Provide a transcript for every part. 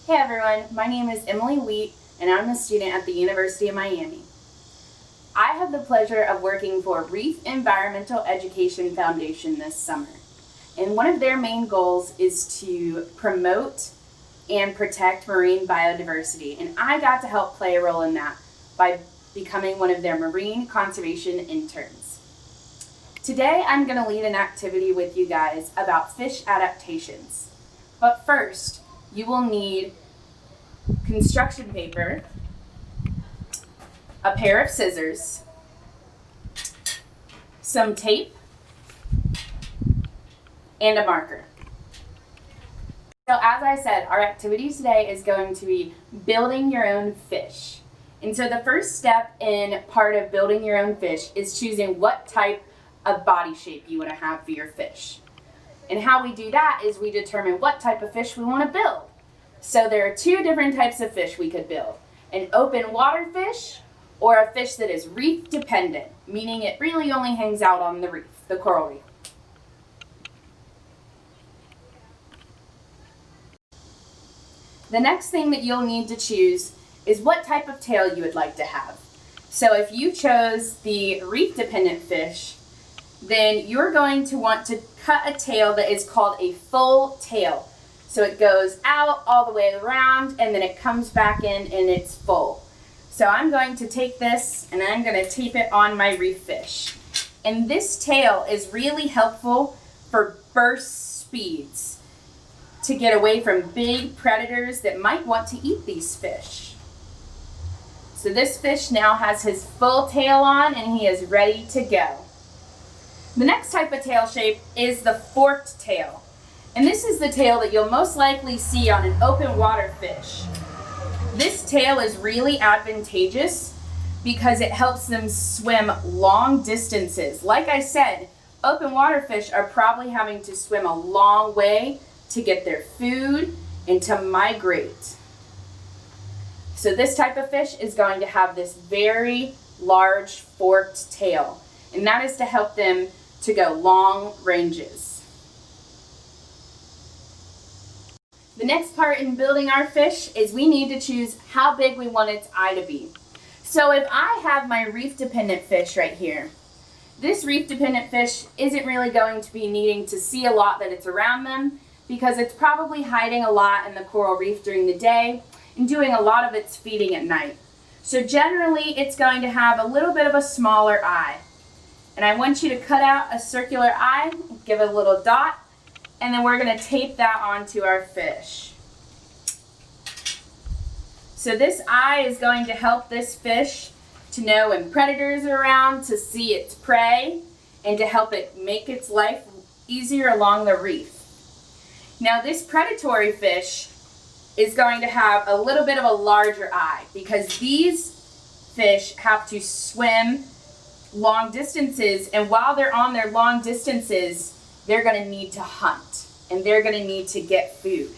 Hey everyone, my name is Emily Wheat and I'm a student at the University of Miami. I have the pleasure of working for Reef Environmental Education Foundation this summer. And one of their main goals is to promote and protect marine biodiversity. And I got to help play a role in that by becoming one of their marine conservation interns. Today I'm going to lead an activity with you guys about fish adaptations. But first, you will need construction paper, a pair of scissors, some tape, and a marker. So as I said, our activity today is going to be building your own fish. And so the first step in part of building your own fish is choosing what type of body shape you want to have for your fish. And how we do that is we determine what type of fish we want to build. So there are two different types of fish we could build. An open water fish or a fish that is reef dependent, meaning it really only hangs out on the reef, the coral reef. The next thing that you'll need to choose is what type of tail you would like to have. So if you chose the reef dependent fish, then you're going to want to cut a tail that is called a full tail. So it goes out all the way around and then it comes back in and it's full. So I'm going to take this and I'm going to tape it on my reef fish. And this tail is really helpful for burst speeds to get away from big predators that might want to eat these fish. So this fish now has his full tail on and he is ready to go. The next type of tail shape is the forked tail. And this is the tail that you'll most likely see on an open water fish. This tail is really advantageous because it helps them swim long distances. Like I said, open water fish are probably having to swim a long way to get their food and to migrate. So this type of fish is going to have this very large forked tail, and that is to help them to go long ranges. The next part in building our fish is we need to choose how big we want its eye to be. So if I have my reef dependent fish right here, this reef dependent fish isn't really going to be needing to see a lot that it's around them because it's probably hiding a lot in the coral reef during the day and doing a lot of its feeding at night. So generally it's going to have a little bit of a smaller eye. And I want you to cut out a circular eye, give it a little dot, and then we're going to tape that onto our fish. So this eye is going to help this fish to know when predators are around, to see its prey, and to help it make its life easier along the reef. Now this predatory fish is going to have a little bit of a larger eye because these fish have to swim long distances, and while they're on their long distances, they're going to need to hunt and they're going to need to get food.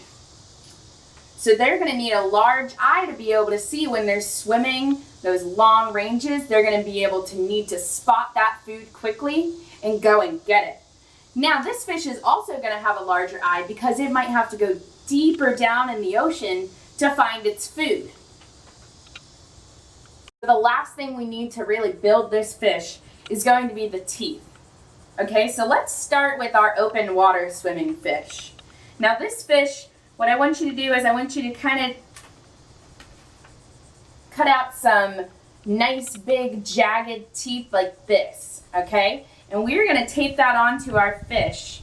So they're going to need a large eye to be able to see when they're swimming those long ranges. They're going to be able to need to spot that food quickly and go and get it. Now this fish is also going to have a larger eye because it might have to go deeper down in the ocean to find its food. The last thing we need to really build this fish is going to be the teeth. Okay, so let's start with our open water swimming fish. Now this fish, what I want you to do is I want you to kind of cut out some nice big jagged teeth like this, okay? And we're going to tape that onto our fish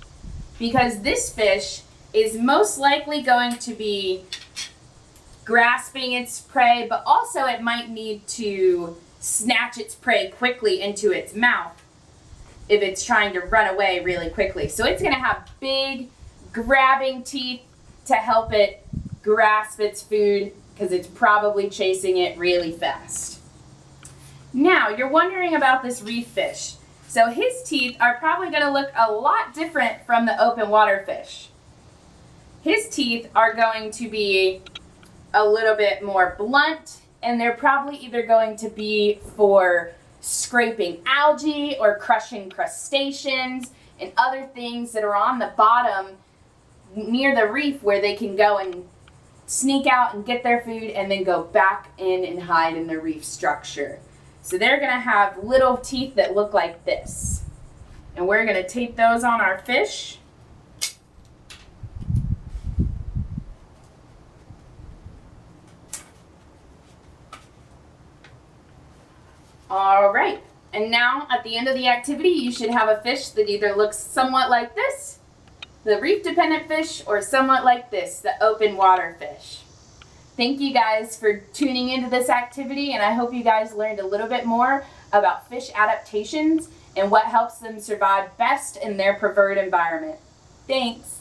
because this fish is most likely going to be grasping its prey, but also it might need to snatch its prey quickly into its mouth if it's trying to run away really quickly. So it's going to have big grabbing teeth to help it grasp its food because it's probably chasing it really fast. Now you're wondering about this reef fish. So his teeth are probably going to look a lot different from the open water fish. His teeth are going to be a little bit more blunt, and they're probably either going to be for scraping algae or crushing crustaceans and other things that are on the bottom near the reef where they can go and sneak out and get their food and then go back in and hide in the reef structure. So they're going to have little teeth that look like this. And we're going to tape those on our fish. All right, and now at the end of the activity, you should have a fish that either looks somewhat like this, the reef-dependent fish, or somewhat like this, the open water fish. Thank you guys for tuning into this activity, and I hope you guys learned a little bit more about fish adaptations and what helps them survive best in their preferred environment. Thanks.